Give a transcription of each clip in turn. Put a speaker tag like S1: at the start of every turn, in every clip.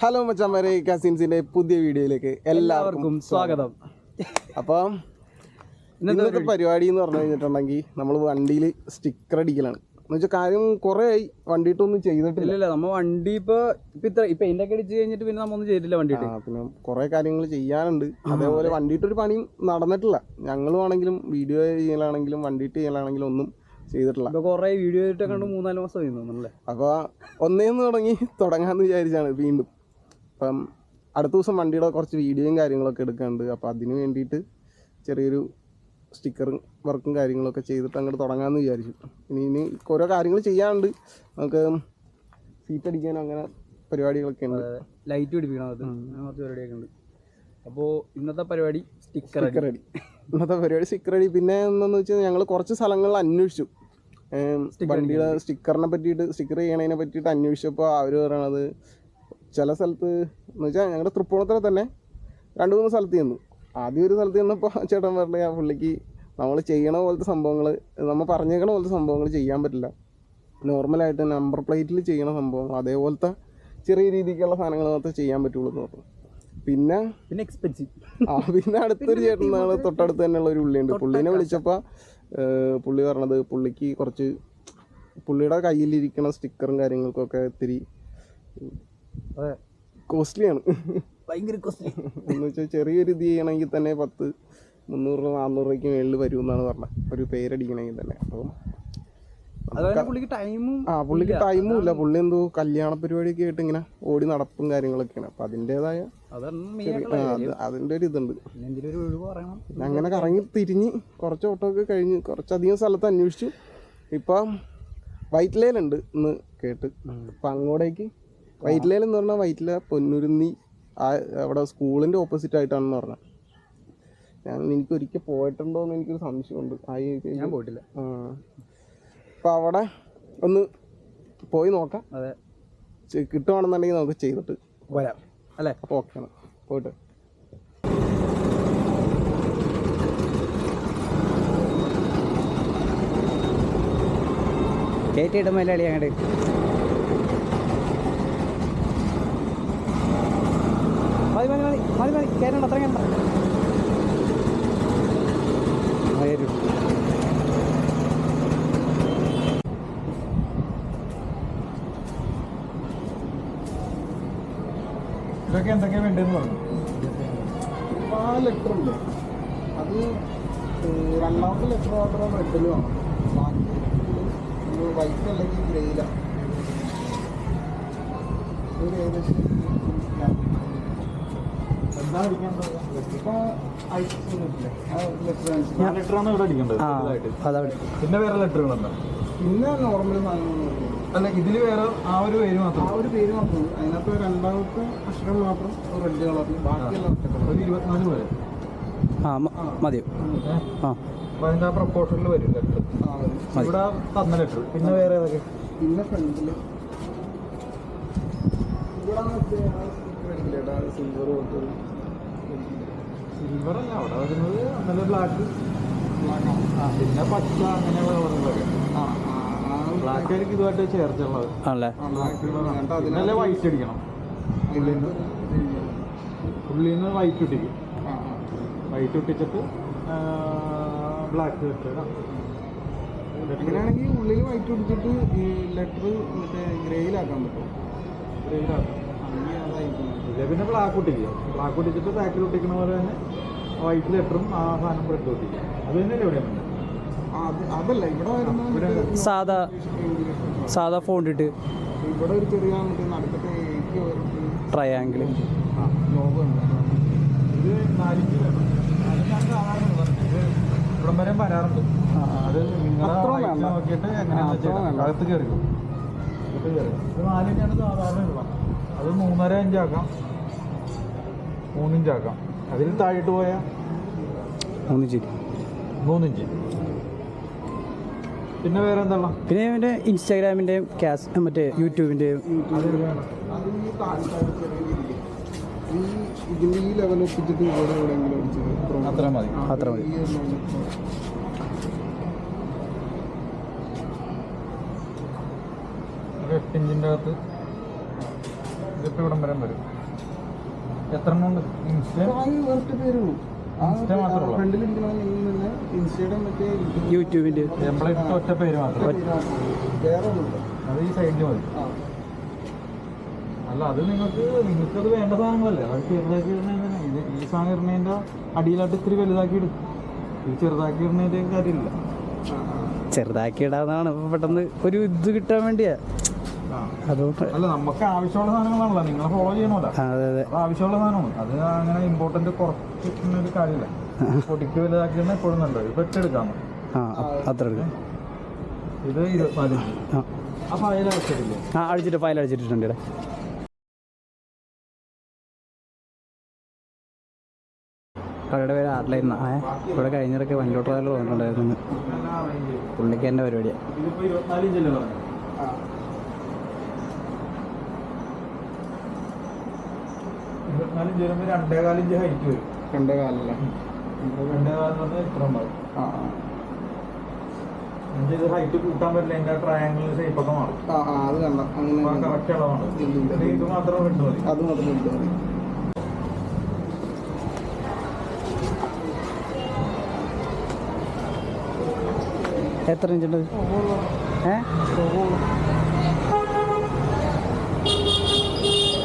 S1: Hello മച്ചാമാരെ, കസിൻസിന്റെ പുതിയ വീഡിയോയിലേക്ക് എല്ലാവർക്കും സ്വാഗതം. അപ്പം ഇന്നത്തെ പരിപാടി എന്ന് പറഞ്ഞു കഴിഞ്ഞിട്ടുണ്ടെങ്കിൽ നമ്മൾ വണ്ടിയിൽ സ്റ്റിക്കർ അടിക്കലാണ്. എന്ന് വെച്ചാൽ കാര്യം കുറേ ആയി വണ്ടിയിട്ടൊന്നും ചെയ്തിട്ടില്ല.
S2: നമ്മൾ വണ്ടി ഇപ്പൊ ഇതിന്റെ ഒക്കെ അടിച്ച് കഴിഞ്ഞിട്ട് പിന്നെ നമ്മൊന്നും ചെയ്തിട്ടില്ല വണ്ടിയിട്ട്.
S1: പിന്നെ കുറേ കാര്യങ്ങൾ ചെയ്യാനുണ്ട്. അതേപോലെ വണ്ടിയിട്ടൊരു പണിയും നടന്നിട്ടില്ല. ഞങ്ങളും ആണെങ്കിലും വീഡിയോ ചെയ്യലാണെങ്കിലും വണ്ടിയിട്ട് ചെയ്യലാണെങ്കിലും ഒന്നും ചെയ്തിട്ടില്ല.
S2: കുറെ വീഡിയോ ആയിട്ട് കണ്ട് 3-4 മാസം ആയിരുന്നല്ലേ.
S1: അപ്പോൾ ഒന്നേന്ന് തുടങ്ങാമെന്ന് വിചാരിച്ചാണ് വീണ്ടും. അപ്പം അടുത്ത ദിവസം വണ്ടിയുടെ കുറച്ച് വീഡിയോയും കാര്യങ്ങളൊക്കെ എടുക്കാനുണ്ട്. അപ്പോൾ അതിന് വേണ്ടിയിട്ട് ചെറിയൊരു സ്റ്റിക്കറും വർക്കും കാര്യങ്ങളൊക്കെ ചെയ്തിട്ട് അങ്ങോട്ട് തുടങ്ങാമെന്ന് വിചാരിച്ചു. ഇനി ഓരോ കാര്യങ്ങൾ ചെയ്യാനുണ്ട്. നമുക്ക് സീറ്റ് അടിക്കാനും അങ്ങനെ പരിപാടികളൊക്കെ ഉണ്ട്.
S2: ലൈറ്റ് പിടിപ്പിക്കണം, അത് കുറച്ച് പരിപാടിയൊക്കെ ഉണ്ട്. അപ്പോൾ ഇന്നത്തെ പരിപാടി സ്റ്റിക്കർ അടി.
S1: ഇന്നത്തെ പരിപാടി സ്റ്റിക്കർ അടി. പിന്നെ എന്താണെന്ന് വെച്ചാൽ ഞങ്ങൾ കുറച്ച് സ്ഥലങ്ങളിൽ അന്വേഷിച്ചു. വണ്ടിയുടെ സ്റ്റിക്കറിനെ പറ്റിയിട്ട്, സ്റ്റിക്കർ ചെയ്യണതിനെ പറ്റിയിട്ട് അന്വേഷിച്ചപ്പോൾ അവർ പറയണത് ചില സ്ഥലത്ത് എന്ന് വെച്ചാൽ ഞങ്ങളുടെ തൃപ്പൂണിത്തുറ തന്നെ 2-3 സ്ഥലത്ത് ചെന്നു. ആദ്യം ഒരു സ്ഥലത്ത് ചെന്നപ്പോൾ ചേട്ടൻ പറഞ്ഞ പുള്ളിക്ക് നമ്മൾ ചെയ്യണ പോലത്തെ സംഭവങ്ങൾ, നമ്മൾ പറഞ്ഞേക്കണ പോലത്തെ സംഭവങ്ങൾ ചെയ്യാൻ പറ്റില്ല. നോർമലായിട്ട് നമ്പർ പ്ലേറ്റിൽ ചെയ്യണ സംഭവങ്ങൾ അതേപോലത്തെ ചെറിയ രീതിക്കുള്ള സാധനങ്ങൾ മാത്രമേ ചെയ്യാൻ പറ്റുള്ളൂ എന്ന് പറഞ്ഞു. പിന്നെ
S2: എക്സ്പെൻസീവ്.
S1: പിന്നെ അടുത്തൊരു ചേട്ടൻ നാളെ തൊട്ടടുത്ത് തന്നെയുള്ള ഒരു പുള്ളിയുണ്ട്. പുള്ളീനെ വിളിച്ചപ്പോൾ പുള്ളി പറഞ്ഞത് പുള്ളിക്ക് കുറച്ച് പുള്ളിയുടെ കയ്യിലിരിക്കുന്ന സ്റ്റിക്കറും കാര്യങ്ങൾക്കൊക്കെ ഇത്തിരി കോസ്റ്റ്ലിയാണ്.
S2: ഭയങ്കര കോസ്റ്റ്ലി
S1: എന്ന് വെച്ചാൽ ചെറിയൊരു ഇത് ചെയ്യണമെങ്കിൽ തന്നെ 300-400 രൂപയ്ക്ക് മേളിൽ വരുമെന്നാണ് പറഞ്ഞത്, ഒരു പേരടിക്കണമെങ്കിൽ തന്നെ. അപ്പം പുള്ളിക്ക് ടൈമും ഇല്ല. പുള്ളി എന്തോ കല്യാണ പരിപാടിയൊക്കെ ആയിട്ട് ഇങ്ങനെ ഓടി നടപ്പും കാര്യങ്ങളൊക്കെയാണ്. അപ്പം അതിൻ്റെതായ അതിൻ്റെ ഒരു ഇതുണ്ട്. അങ്ങനെ കറങ്ങി തിരിഞ്ഞ് കുറച്ച് ഓട്ടമൊക്കെ കഴിഞ്ഞ് കുറച്ചധികം സ്ഥലത്ത് അന്വേഷിച്ചു. ഇപ്പം വൈറ്റ്ലയിലുണ്ട് എന്ന് കേട്ട്. അപ്പം അങ്ങോട്ടേക്ക് വൈറ്റ്ലയിൽ എന്ന് പറഞ്ഞാൽ വൈറ്റ്ല പൊന്നുരുന്നി അവിടെ സ്കൂളിൻ്റെ ഓപ്പോസിറ്റ് ആയിട്ടാണെന്ന് പറഞ്ഞത്. എനിക്കൊരിക്കൽ പോയിട്ടുണ്ടോ എന്ന് എനിക്കൊരു സംശയമുണ്ട്.
S2: ഞാൻ പോയിട്ടില്ല.
S1: അപ്പം അവിടെ ഒന്ന് പോയി നോക്കാം.
S2: അതെ,
S1: കിട്ടുവാണെന്നുണ്ടെങ്കിൽ നമുക്ക് ചെയ്തിട്ട്
S2: വരാം അല്ലേ.
S1: അപ്പോൾ ഓക്കെയാണ്, പോയിട്ട്
S2: കേട്ടിട്ട് മലയാളി അങ്ങോട്ട് മതി കയറണ്ട, അത്ര കയറണ്ട.
S3: ഇതൊക്കെ എന്തൊക്കെയാണ് വേണ്ടതെന്ന് പറഞ്ഞു.
S1: 4 ലെറ്റർ ഉണ്ട്. അത് 2ാമത്തെ ലെറ്റർ മാത്രം റെഡിൽ വേണം. ബാക്കി വൈറ്റ് അല്ലെങ്കിൽ ഗ്രേയിലാണ്. ഒരു ഏകദേശം
S3: എന്താ അടിക്കാൻ
S1: ഇപ്പോൾ
S3: ലെറ്ററാണ് ഇവിടെ അടിക്കേണ്ടത്. പിന്നെ വേറെ ലെറ്ററുകളുണ്ടോ?
S1: പിന്നെ നോർമൽ സാധനങ്ങൾ
S3: അല്ല, ഇതിൽ വേറെ ആ ഒരു പേര് മാത്രം.
S1: ആ ഒരു പേര് മാത്രം. അതിനകത്ത് 2ാമത്തെ അക്ഷരം മാത്രം റെഡ് കളറിൽ, ബാക്കിയെല്ലാം
S3: ഒരു 24 പേര്
S2: മതിയോ?
S3: അപ്പോൾ അതിൻ്റെ ആ പ്രപ്പോർഷനിൽ വരും ലെറ്റർ. ഇവിടെ തന്ന ലെറ്റർ. പിന്നെ വേറെ ഏതൊക്കെ?
S1: പിന്നെ ഫ്രണ്ടിൽ
S3: സിൽവറല്ല അവിടെ വരുന്നത്, നല്ല ബ്ലാക്ക്, പിന്നെ പച്ച, അങ്ങനെയുള്ള കളറുകളൊക്കെ. ബ്ലാക്ക് ആയിരിക്കും ഇതുമായിട്ട് ചേർച്ചുള്ളത്. പിന്നെ വൈറ്റ് അടിക്കണം. ഉള്ളിൽ വൈറ്റ് ഒട്ടിക്കും. വൈറ്റ് ഒട്ടിച്ചിട്ട് ബ്ലാക്ക്
S1: അങ്ങനെയാണെങ്കിൽ ഉള്ളിൽ വൈറ്റ് ഒട്ടിച്ചിട്ട് ഈ ലെറ്റർ മറ്റേ ഗ്രേയിലാക്കാൻ പറ്റും.
S3: ഗ്രേയിലാക്കാം. ഇല്ല, പിന്നെ ബ്ലാക്ക് ഒട്ടിക്കുക. ബ്ലാക്ക് ഒട്ടിച്ചിട്ട് ബാക്കിൽ ഒട്ടിക്കുന്ന പോലെ തന്നെ വൈറ്റ് ലെറ്ററും ആ സാധനം ബ്രെഡ് ഒട്ടിക്കുക. അത് തന്നെയല്ലേ ഇവിടെ ഉണ്ട്.
S1: അതല്ല, ഇവിടെ വരുന്ന
S2: സാധാ ഫോണ്ട് ഇട്ട്
S1: ഇവിടെ ഒരു ചെറിയ നടക്കത്തെ
S2: ട്രയാങ്കിൾ
S1: ലോഗോ ഉണ്ട്.
S3: ഇത് 4 ഇഞ്ച് വേണം. അത് ഞാൻ കാണാറുണ്ട്. ഇത് ഇവിടം വരെ വരാറുണ്ട്. അത് നിങ്ങളുടെ നോക്കിയിട്ട് എങ്ങനെയാണെന്ന് വെച്ചാൽ അകത്ത് കയറിക്കും. ഇത് 4 ഇഞ്ചാണ് സാധാരണ ഉള്ളത്. അത് 3.5 ഇഞ്ചാക്കാം, 3 ഇഞ്ചാക്കാം. അതിൽ താഴോട്ട് പോയാൽ 3 ഇഞ്ച്. പിന്നെ വേറെ എന്താണ്?
S2: പിന്നെ എൻ്റെ ഇൻസ്റ്റാഗ്രാമിൻ്റെയും മറ്റേ യൂട്യൂബിൻ്റെയും
S1: ഇതിൻ്റെ ഈ ലെവൽ ഒപ്പിച്ചിട്ട് ഇവിടെ എവിടെയെങ്കിലും
S3: അത്ര മതി. 8 ഇഞ്ചിൻ്റെ അകത്ത് ഇത് ഇതൊക്കെ ഇവിടം വരെ വരും. എത്ര എണ്ണം ഉണ്ട്? ഇൻസ്റ്റ മാത്രമേ
S2: യൂട്യൂബിൻ്റെ
S3: ടെംപ്ലേറ്റ് ഒറ്റ പേര് മാത്രം, അത് ഈ സൈഡിൽ മതി. അല്ല അത് നിങ്ങൾക്കത് വേണ്ട സാധനങ്ങളല്ലേ, അത് ചെറുതാക്കി ഇടുന്നതിന് ഇത് ഈ സാധനം ഇടുന്നതിൻ്റെ അടിയിലായിട്ട് ഇത്തിരി വലുതാക്കി ഇടും. ഈ ചെറുതാക്കി ഇടുന്നതിൻ്റെ കാര്യമില്ല,
S2: ചെറുതാക്കി ഇടാന്നാണ് പെട്ടെന്ന് ഒരു ഇത് കിട്ടാൻ വേണ്ടിയാ. അതുകൊണ്ട്
S3: അല്ല നമുക്ക് ആവശ്യമുള്ള സാധനങ്ങളാണല്ലോ നിങ്ങളെ ഫോളോ ചെയ്യണമല്ലോ.
S2: അതെ അതെ,
S3: അത് ആവശ്യമുള്ള സാധനമാണ്. അത് അങ്ങനെ ഇമ്പോർട്ടൻ്റ് കുറച്ചിട്ടുന്ന ഒരു കാര്യമില്ല. പൊടിക്ക് വലുതാക്കി തന്നെ എപ്പോഴും നല്ലത്. ഇപ്പം എടുക്കാം,
S2: അത്ര എടുക്കാം.
S3: ഇത് 24 ആ ഫയൽ അടച്ചിട്ടില്ലേ?
S2: അടിച്ചിട്ട് ഫയൽ അടിച്ചിട്ടുണ്ട്. ഇവിടെ കടയുടെ പേര് ആർട്ട്ലൈൻ. ഇവിടെ കഴിഞ്ഞിടയ്ക്ക് വണ്ടിലോട്ട് ട്രാവലർ വന്നിട്ടുണ്ടായിരുന്നു. പുള്ളിക്ക് എൻ്റെ പരിപാടിയാണ്.
S3: ഇതിപ്പോൾ 24 ഇഞ്ചല്ലേ പറഞ്ഞു? 24 ഇഞ്ച് വരുമ്പോൾ 2.25 ഇഞ്ച് ഹൈറ്റ് വരും.
S1: 2.25
S3: 2.25 ഇത്ര ഉണ്ടാവും. ഇത് ഹൈറ്റ് കൂട്ടാൻ പറ്റില്ല, അതിൻ്റെ ട്രയാങ്കിൾ ഷേപ്പൊക്കെ മാറും.
S1: അത് കണ്ട അങ്ങനെ
S3: കറക്റ്റ് അളവാണ്. ഇത് മാത്രം വിട്ടു മതി,
S1: അത് മാത്രം വിട്ടാൽ മതി.
S2: എത്ര ഇഞ്ചുണ്ട്?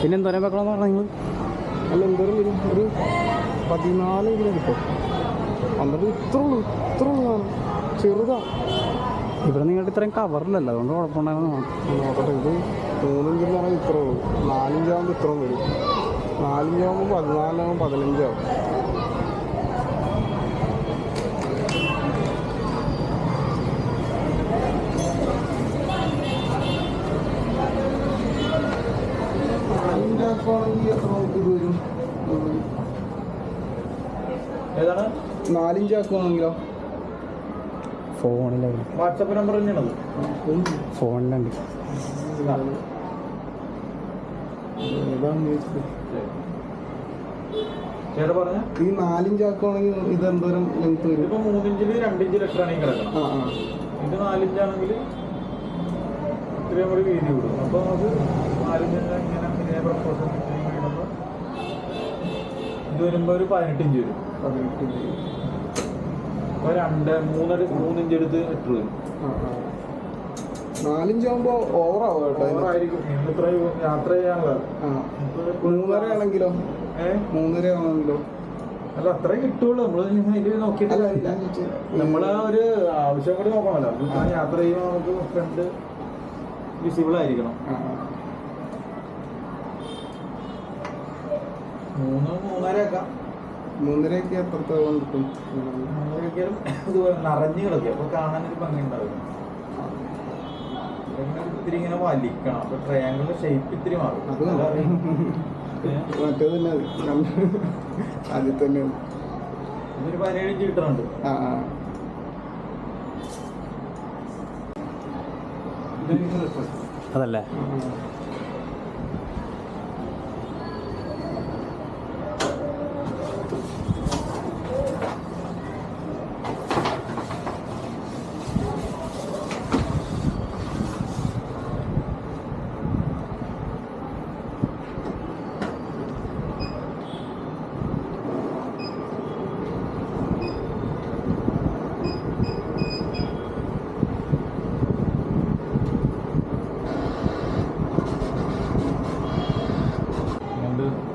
S2: പിന്നെ എന്തോരം വെക്കണമെന്ന് പറഞ്ഞാൽ നിങ്ങൾ?
S1: അല്ല എന്തോരം വരും? ഒരു 14 കിലോ കിട്ടും. എന്നിട്ട് ഇത്ര ഉള്ളൂ ചെറുതാ.
S2: ഇവിടെ നിങ്ങളുടെ ഇത്രയും കവറിലല്ല, അതുകൊണ്ട് കുഴപ്പമുണ്ടായിരുന്നു.
S1: നോക്കട്ടെ, ഇത് 3 ഇഞ്ചെന്ന് പറഞ്ഞാൽ ഇത്ര ഉള്ളൂ. 4 ഇഞ്ചാകുമ്പോൾ ഇത്രയും വരും. 4 ഇഞ്ചാകുമ്പോൾ 14 15 ആവും.
S3: ഏതാണ്
S1: 4 ഇഞ്ച് ആക്കുവാണെങ്കിലോ?
S2: ഫോണിലാണ്,
S3: വാട്സപ്പ് നമ്പർ തന്നെയാണത്.
S2: ഫോണിലുണ്ട്.
S3: ചേട്ടാ പറഞ്ഞ
S1: ഈ 4 ഇഞ്ച് ആക്കുവാണെങ്കിൽ ഇത് എന്തോരം ലെങ്ത് വരും?
S3: ഇതിപ്പോൾ 3 ഇഞ്ചിൽ 2 ഇഞ്ച് ലെറ്ററാണെങ്കിൽ കിടക്കണം. ഇത് 4 ഇഞ്ചാണെങ്കിൽ ഇത്രയും കൂടി വീതി വിടും. അപ്പോൾ നമുക്ക് 4 ഇഞ്ച് ഇങ്ങനെ പ്രപ്പോസൽ വീടുമ്പോൾ ഇത് വരുമ്പോൾ ഒരു 18 ഇഞ്ച് വരും.
S1: 18 ഇഞ്ച്.
S3: അപ്പോൾ 3 ഇഞ്ച് എടുത്ത് ലെറ്റർ വരും.
S1: 4 ഇഞ്ച് ആകുമ്പോൾ ഓവറാവും കേട്ടോ.
S3: ഓവറായിരിക്കും. ഇത്ര യാത്ര ചെയ്യാനുള്ള
S1: 3.5 ആണെങ്കിലോ? 3.5 ആണെങ്കിലോ?
S3: അല്ല അത്രേ കിട്ടുള്ളൂ. നമ്മൾ അതിൽ നോക്കിയിട്ട് നമ്മളെ ഒരു ആവശ്യം കൂടി നോക്കണമല്ലോ. യാത്ര ചെയ്യുമ്പോൾ നമുക്ക് ഫ്രണ്ട് വിസിബിൾ ആയിരിക്കണം. 3.5 ആക്കാം.
S1: 3.5 എത്രത്തോളം കിട്ടും?
S3: 3.5 ഇതുപോലെ നിറഞ്ഞു കിടക്കുക, അപ്പോൾ കാണാനൊരു ഭംഗി ഉണ്ടാവില്ല. ഇത്തിരി ഇങ്ങനെ വലിക്കണം, അപ്പോൾ ട്രയാങ്കിളിന്റെ ഷേപ്പ് ഇത്തിരി മാറും.
S1: അത് മറ്റേത് തന്നെ അതിൽ തന്നെ
S3: ഇതൊരു 17 ഇഞ്ച് കിട്ടുന്നുണ്ട്.
S2: അതല്ലേ?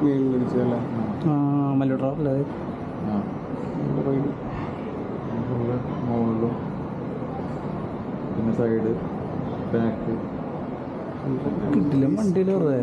S1: മേടിച്ചല്ലേ?
S2: മല്ലൂട്ടറല്ലേ?
S3: മുകളിലും പിന്നെ സൈഡ് ബാക്ക്
S2: കിട്ടില്ല വണ്ടിയിൽ വെറുതെ.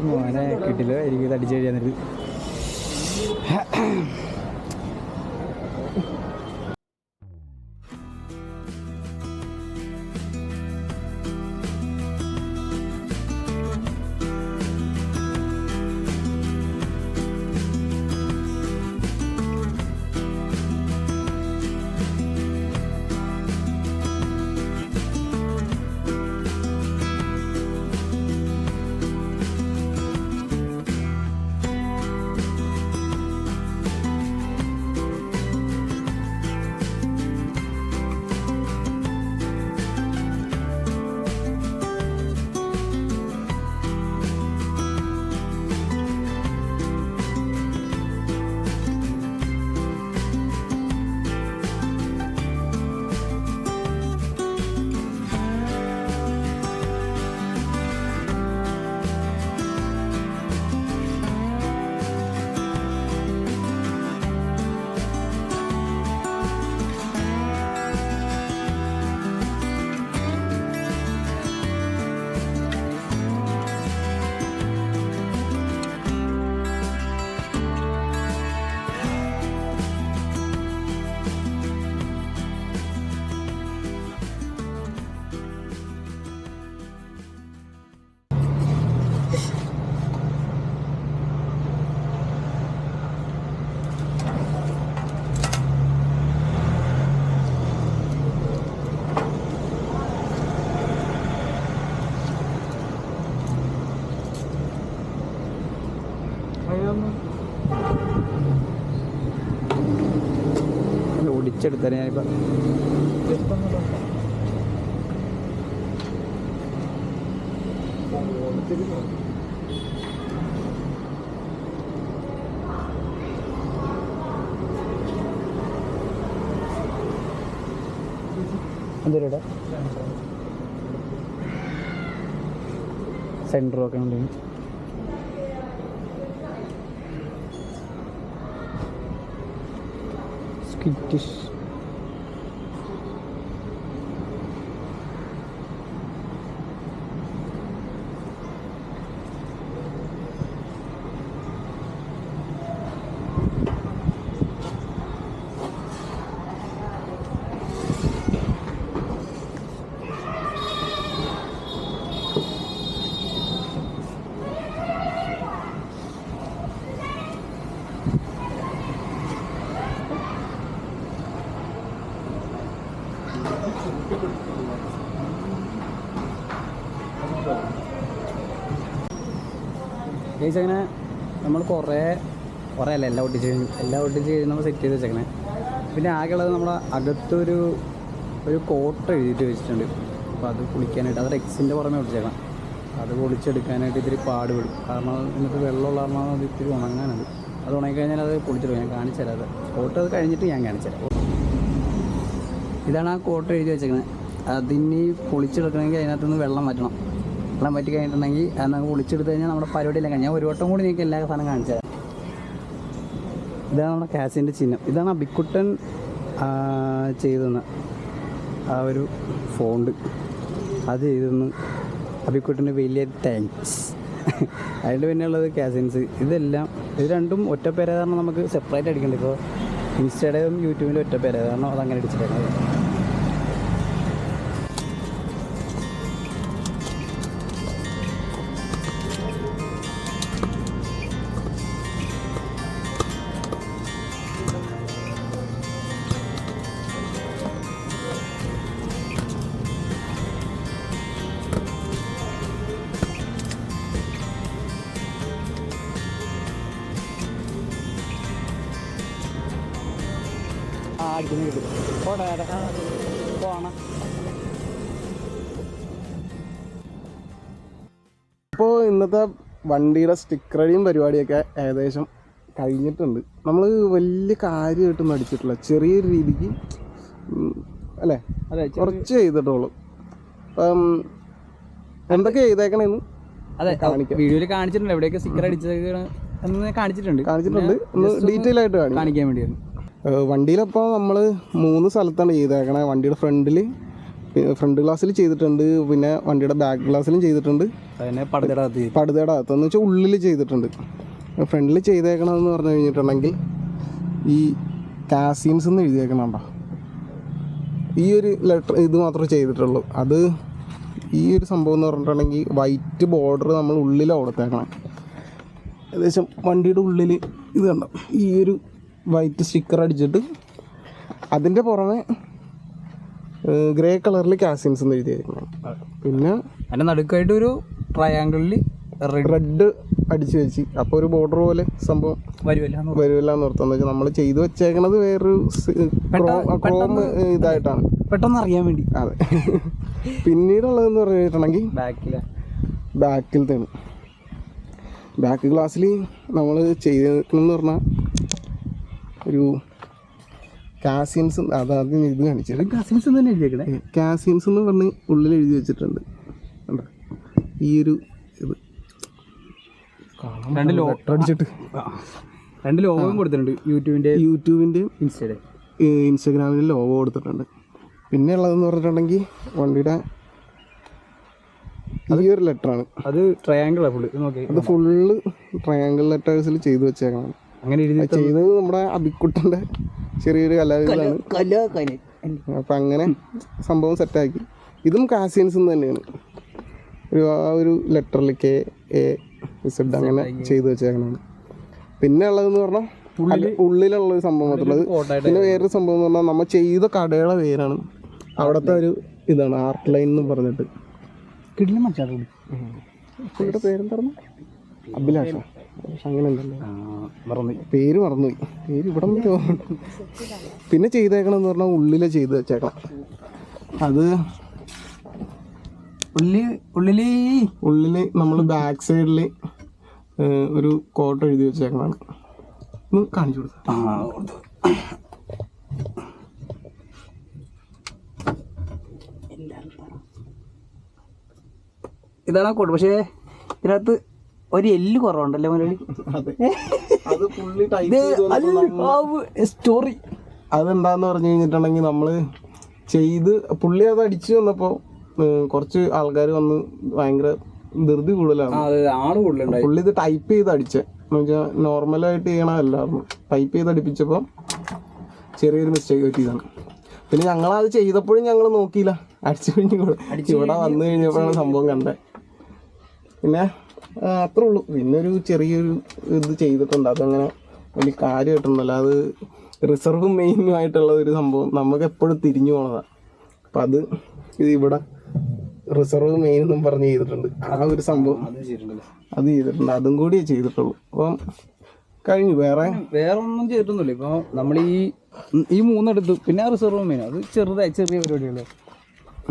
S2: മോനെ കിട്ടില്ല, എനിക്ക് തടിച്ചു കഴിയാന്നിട്ട്. ഒടിച്ചെടുത്തേ ഞാനിപ്പോൾ. എന്തോടെ സെൻറ്ററൊക്കെ ഉണ്ടെങ്കിൽ സ്കിറ്റിഷ് ഗൈസ്. അങ്ങനെ നമ്മൾ കുറേ അല്ല എല്ലാം ഒട്ടിച്ച് കഴിഞ്ഞ് നമ്മൾ സെറ്റ് ചെയ്ത് വെച്ചേക്കണേ. പിന്നെ ആകെയുള്ളത് നമ്മുടെ അകത്തൊരു കോട്ട എഴുതിയിട്ട് വെച്ചിട്ടുണ്ട്. അപ്പോൾ അത് പൊളിക്കാനായിട്ട് അത് എക്സിൻ്റെ പുറമെ ഒട്ടിച്ചേക്കണം. അത് പൊളിച്ചെടുക്കാനായിട്ട് ഇത്തിരി പാടുപെടും. കാരണം ഇന്നത്തെ വെള്ളമുള്ള കാരണം അത് ഇത്തിരി ഉണങ്ങാനുണ്ട്. അത് ഉണങ്ങിക്കഴിഞ്ഞാൽ അത് പൊളിച്ചെടുക്കും. ഞാൻ കാണിച്ചു തരാം. അത് കോട്ട അത് കഴിഞ്ഞിട്ട് ഞാൻ കാണിച്ചു തരാം. ഇതാണ് ആ കോട്ട എഴുതി വെച്ചേക്കുന്നത്. അതിനി പൊളിച്ചെടുക്കണമെങ്കിൽ അതിനകത്തുനിന്ന് വെള്ളം മാറ്റണം. വെള്ളം പറ്റി കഴിഞ്ഞിട്ടുണ്ടെങ്കിൽ അത് നമുക്ക് പൊളിച്ചെടുത്ത് കഴിഞ്ഞാൽ നമ്മുടെ പരിപാടിയെല്ലാം കഴിഞ്ഞാൽ ഒരു വട്ടം കൂടി നിങ്ങൾക്ക് എല്ലാ സാധനം കാണിച്ചു തരാം. ഇതാണ് നമ്മുടെ കാസിൻ്റെ ചിഹ്നം. ഇതാണ് അബിക്കുട്ടൻ ചെയ്തെന്ന് ആ ഒരു ഫോണ്ട് അത് ചെയ്തെന്ന് അബിക്കുട്ടന് വലിയ താങ്ക്സ്. അതിൻ്റെ പിന്നെ ഉള്ളത് കാസിൻസ്. ഇത് രണ്ടും ഒറ്റ പേരാ കാരണം നമുക്ക് സെപ്പറേറ്റ് അടിക്കണ്ട. ഇപ്പോൾ ഇൻസ്റ്റയുടെയും യൂട്യൂബിൻ്റെ ഒറ്റ പേരാ കാരണം അതങ്ങനെ അടിച്ചിട്ടേക്കുന്നത്.
S1: ഇപ്പോൾ ഇന്നത്തെ വണ്ടിയുടെ സ്റ്റിക്കറടിയും പരിപാടിയൊക്കെ ഏകദേശം കഴിഞ്ഞിട്ടുണ്ട്. നമ്മൾ വലിയ കാര്യമായിട്ടൊന്നും അടിച്ചിട്ടില്ല. ചെറിയൊരു രീതിക്ക് അല്ലേ കുറച്ച് ചെയ്തിട്ടുള്ളൂ. അപ്പം എന്തൊക്കെ ചെയ്തേക്കണേന്ന്
S2: അതെ വീഡിയോയിൽ കാണിച്ചിട്ടുണ്ട്. എവിടെയൊക്കെ സ്റ്റിക്കർ അടിച്ചത് കാണിച്ചിട്ടുണ്ട്.
S1: ഒന്ന് ഡീറ്റെയിൽ ആയിട്ട്
S2: കാണിക്കാൻ വേണ്ടിയായിരുന്നു.
S1: വണ്ടിയിലപ്പോൾ നമ്മൾ 3 സ്ഥലത്താണ് ചെയ്തേക്കണേ. വണ്ടിയുടെ ഫ്രണ്ട് ഗ്ലാസ്സിൽ ചെയ്തിട്ടുണ്ട്, പിന്നെ വണ്ടിയുടെ ബാക്ക് ഗ്ലാസ്സിലും ചെയ്തിട്ടുണ്ട്, പടുതയുടെ അകത്തെന്ന് വെച്ചാൽ ഉള്ളിൽ ചെയ്തിട്ടുണ്ട്. ഫ്രണ്ടിൽ ചെയ്തേക്കണമെന്ന് പറഞ്ഞു കഴിഞ്ഞിട്ടുണ്ടെങ്കിൽ ഈ കാസിൻസ് എന്ന് എഴുതിയേക്കണുണ്ടോ, ഈ ഒരു ലെറ്റർ ഇത് മാത്രമേ ചെയ്തിട്ടുള്ളൂ. അത് ഈ ഒരു സംഭവം എന്ന് പറഞ്ഞിട്ടുണ്ടെങ്കിൽ വൈറ്റ് ബോർഡർ നമ്മൾ ഉള്ളിലാണ് കൊടുത്തേക്കണം. ഏകദേശം വണ്ടിയുടെ ഉള്ളിൽ ഇത് കണ്ടോ ഈ ഒരു വൈറ്റ് സ്റ്റിക്കർ അടിച്ചിട്ട് അതിൻ്റെ പുറമെ ഗ്രേ കളറിൽ കാസിൻസ് എന്ന് എഴുതിയായിരിക്കണം. പിന്നെ
S2: അതിൻ്റെ നടുക്കായിട്ട് ഒരു ട്രയാങ്കിളിൽ
S1: റെഡ് അടിച്ച് വെച്ച് അപ്പോൾ ഒരു ബോർഡർ പോലെ സംഭവം വരുമല്ല എന്ന് ഓർത്തെന്ന് വെച്ചാൽ നമ്മൾ ചെയ്ത് വെച്ചേക്കണത് വേറൊരു ക്രോം ഇതായിട്ടാണ്
S2: പെട്ടെന്ന് അറിയാൻ വേണ്ടി.
S1: അതെ. പിന്നീടുള്ളതെന്ന് പറഞ്ഞിട്ടുണ്ടെങ്കിൽ ബാക്കിലത്തെയാണ്. ബാക്ക് ഗ്ലാസ്സിൽ നമ്മൾ ചെയ്തെന്ന് പറഞ്ഞാൽ ഒരു കാസിൻസ്, അതാദ്യം ഇത് കാണിച്ചത്
S2: കാസിൻസ് തന്നെ എഴുതിയേക്കണേ.
S1: കാസിൻസ് എന്ന് പറഞ്ഞ് ഉള്ളിൽ എഴുതി വെച്ചിട്ടുണ്ട്. ഈ ഒരു ഇത്
S2: അടിച്ചിട്ട് 2 ലോഗോയും കൊടുത്തിട്ടുണ്ട്. യൂട്യൂബിൻ്റെയും
S1: ഇൻസ്റ്റാഗ്രാമിൻ്റെ ലോഗോ കൊടുത്തിട്ടുണ്ട്. പിന്നെ ഉള്ളതെന്ന് പറഞ്ഞിട്ടുണ്ടെങ്കിൽ വണ്ടിയുടെ ഈ ഒരു ലെറ്ററാണ്.
S2: അത് ട്രയാങ്കിളാണ് ഫുള്ള്.
S1: അത് ഫുള്ള് ട്രയാങ്കിൾ ലെറ്റേഴ്സിൽ ചെയ്ത് വെച്ചേക്കണം.
S2: അങ്ങനെ
S1: ചെയ്തത് നമ്മുടെ അബിക്കുട്ടൻ്റെ ചെറിയൊരു കലാവിധാണ്. അപ്പം അങ്ങനെ സംഭവം സെറ്റാക്കി. ഇതും കാസിയൻസ് തന്നെയാണ്. ഒരു ലെറ്ററിൽ KAZ അങ്ങനെ ചെയ്ത് വെച്ചേക്കണതാണ്. പിന്നെ ഉള്ളതെന്ന് പറഞ്ഞാൽ ഉള്ളിലുള്ളൊരു സംഭവം മാത്രമുള്ളത്. പിന്നെ വേറൊരു സംഭവം എന്ന് പറഞ്ഞാൽ നമ്മൾ ചെയ്ത കടയുടെ പേരാണ്. അവിടുത്തെ ഒരു ഇതാണ് ആർട്ട് ലൈൻ എന്ന് പറഞ്ഞിട്ട്.
S2: കിടിലം മച്ചാ.
S1: പുള്ളിയുടെ പേരെന്തായിരുന്നു? അഭിലാഷ. അങ്ങനെ ഉണ്ടല്ലോ,
S2: മറന്നു
S1: പേര് മറന്നുപോയി, പേര് ഇവിടെ നിന്ന് തോന്നുന്നു. പിന്നെ ചെയ്തേക്കണം എന്ന് പറഞ്ഞാൽ ഉള്ളിലെ ചെയ്ത് വെച്ചേക്കണം. അത് ഉള്ളില് നമ്മൾ ബാക്ക് സൈഡിൽ ഒരു കോട്ട് എഴുതി വെച്ചേക്കണാണ്. ഒന്ന് കാണിച്ചു കൊടുത്തു.
S2: ഇതാണ് കോട്ട്. പക്ഷേ ഇതിനകത്ത് ഒരു എല്ല് കുറവുണ്ടല്ലേ മുരളി?
S1: അത് ഫുള്ളി ടൈപ്പ്
S2: സ്റ്റോറി.
S1: അതെന്താന്ന് പറഞ്ഞു കഴിഞ്ഞിട്ടുണ്ടെങ്കിൽ നമ്മള് ചെയ്ത് പുള്ളി അത് അടിച്ചു വന്നപ്പോൾ കുറച്ച് ആൾക്കാർ വന്ന് ഭയങ്കര ധൃതി കൂടുതലാണ്. പുള്ളി ഇത് ടൈപ്പ് ചെയ്ത് അടിച്ചേ എന്ന് വെച്ചാൽ നോർമലായിട്ട് ചെയ്യണമല്ലായിരുന്നു. ടൈപ്പ് ചെയ്ത് അടിപ്പിച്ചപ്പോൾ ചെറിയൊരു മിസ്റ്റേക്ക് പറ്റിയതാണ്. പിന്നെ ഞങ്ങളത് ചെയ്തപ്പോഴും ഞങ്ങൾ നോക്കിയില്ല, അടിച്ചു കഴിഞ്ഞ് ഇവിടെ വന്നു കഴിഞ്ഞപ്പോഴാണ് സംഭവം കണ്ടത്. പിന്നെ അത്രേ ഉള്ളൂ. പിന്നെ ഒരു ചെറിയൊരു ഇത് ചെയ്തിട്ടുണ്ട്, അതങ്ങനെ വലിയ കാര്യമായിട്ടുണ്ടല്ലോ. അത് റിസർവ് മെയിനുമായിട്ടുള്ള ഒരു സംഭവം നമുക്ക് എപ്പോഴും തിരിഞ്ഞു പോണതാണ്. അപ്പം അത് ഇത് ഇവിടെ റിസർവ് മെയിൻ എന്നും പറഞ്ഞ് ചെയ്തിട്ടുണ്ട്. ആ ഒരു സംഭവം അത് ചെയ്തിട്ടുണ്ട്, അതും കൂടിയേ ചെയ്തിട്ടുള്ളൂ. അപ്പം കഴിഞ്ഞു. വേറെ
S2: ഒന്നും ചെയ്തിട്ടൊന്നുമില്ല. ഇപ്പോൾ നമ്മൾ ഈ മൂന്നെടുത്ത് പിന്നെ റിസർവ് മെയിൻ അത് ചെറിയ പരിപാടികൾ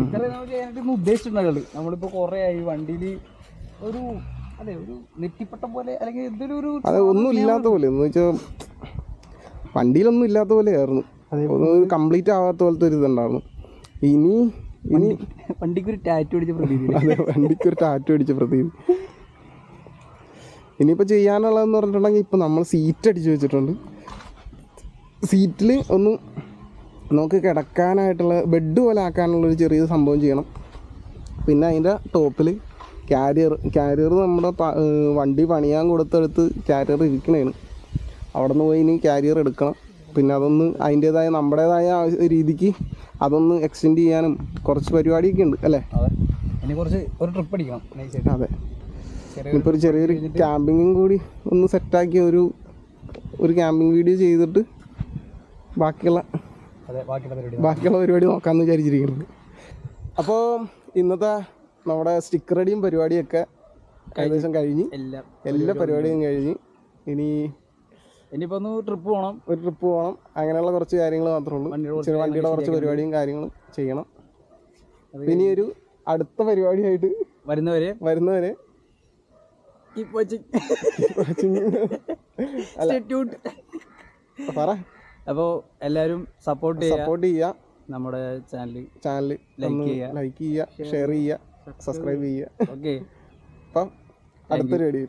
S2: ഇത്രയും നമ്മൾ ചെയ്യാനായിട്ട് ഉദ്ദേശിച്ചിട്ടുണ്ടാവുള്ളൂ. നമ്മളിപ്പോൾ കുറേ ആയി വണ്ടിയിൽ ഒരു നെറ്റിപ്പട്ട പോലെ അല്ലെങ്കിൽ എന്തൊരു
S1: അത് ഒന്നും ഇല്ലാത്ത പോലെ എന്ന് വെച്ചാൽ വണ്ടിയിലൊന്നും ഇല്ലാത്ത പോലെയായിരുന്നു. ഒന്നും കംപ്ലീറ്റ് ആവാത്ത പോലത്തെ ഒരു ഇതുണ്ടായിരുന്നു. ഇനി
S2: വണ്ടിക്കൊരു ടാറ്റു അടിച്ച പ്രതീതി.
S1: അതെ, വണ്ടിക്കൊരു ടാറ്റു അടിച്ച പ്രതീതി. ഇനിയിപ്പോൾ ചെയ്യാനുള്ളതെന്ന് പറഞ്ഞിട്ടുണ്ടെങ്കിൽ ഇപ്പം നമ്മൾ സീറ്റ് അടിച്ച് വെച്ചിട്ടുണ്ട്. സീറ്റിൽ ഒന്ന് നമുക്ക് കിടക്കാനായിട്ടുള്ള ബെഡ് പോലെ ആക്കാനുള്ളൊരു ചെറിയ സംഭവം ചെയ്യണം. പിന്നെ അതിൻ്റെ ടോപ്പിൽ ക്യാരിയർ നമ്മുടെ വണ്ടി പണിയാൻ കൊടുത്തെടുത്ത് ക്യാരിയർ ഇരിക്കണേണ്. അവിടെ നിന്ന് പോയി ഇനി ക്യാരിയർ എടുക്കണം. പിന്നെ അതൊന്ന് അതിൻ്റേതായ നമ്മുടേതായ രീതിക്ക് അതൊന്ന് എക്സ്റ്റെൻഡ് ചെയ്യാനും കുറച്ച് പരിപാടിയൊക്കെ ഉണ്ട് അല്ലേ?
S2: ഇനി കുറച്ച് ഒരു ട്രിപ്പ് അടിക്കണം.
S1: അതെ, ഇപ്പോൾ ഒരു ചെറിയൊരു ക്യാമ്പിങ്ങും കൂടി ഒന്ന് സെറ്റാക്കി ഒരു ക്യാമ്പിങ് വീഡിയോ ചെയ്തിട്ട് ബാക്കിയുള്ള പരിപാടി നോക്കാമെന്ന് വിചാരിച്ചിരിക്കുന്നത്. അപ്പോൾ ഇന്നത്തെ നമ്മുടെ സ്റ്റിക്കർ അടിയും പരിപാടിയൊക്കെ ഏകദേശം കഴിഞ്ഞ് എല്ലാ പരിപാടിയും കഴിഞ്ഞ്
S2: ഇനിയിപ്പോൾ ഒരു ട്രിപ്പ് പോകണം.
S1: അങ്ങനെയുള്ള കുറച്ച് കാര്യങ്ങൾ മാത്രമേ ഉള്ളൂ. വണ്ടിയുടെ കുറച്ച് പരിപാടിയും കാര്യങ്ങളും ചെയ്യണം. ഇനി ഒരു അടുത്ത പരിപാടിയായിട്ട് വരുന്നവരെ പറ.
S2: അപ്പോൾ എല്ലാവരും സപ്പോർട്ട് ചെയ്യുക. നമ്മുടെ
S1: ചാനൽ ലൈക്ക് ചെയ്യുക, ഷെയർ ചെയ്യുക, സബ്സ്ക്രൈബ് ചെയ്യുക.
S2: ഓക്കെ,
S1: അപ്പം അടുത്തൊരു വീഡിയോ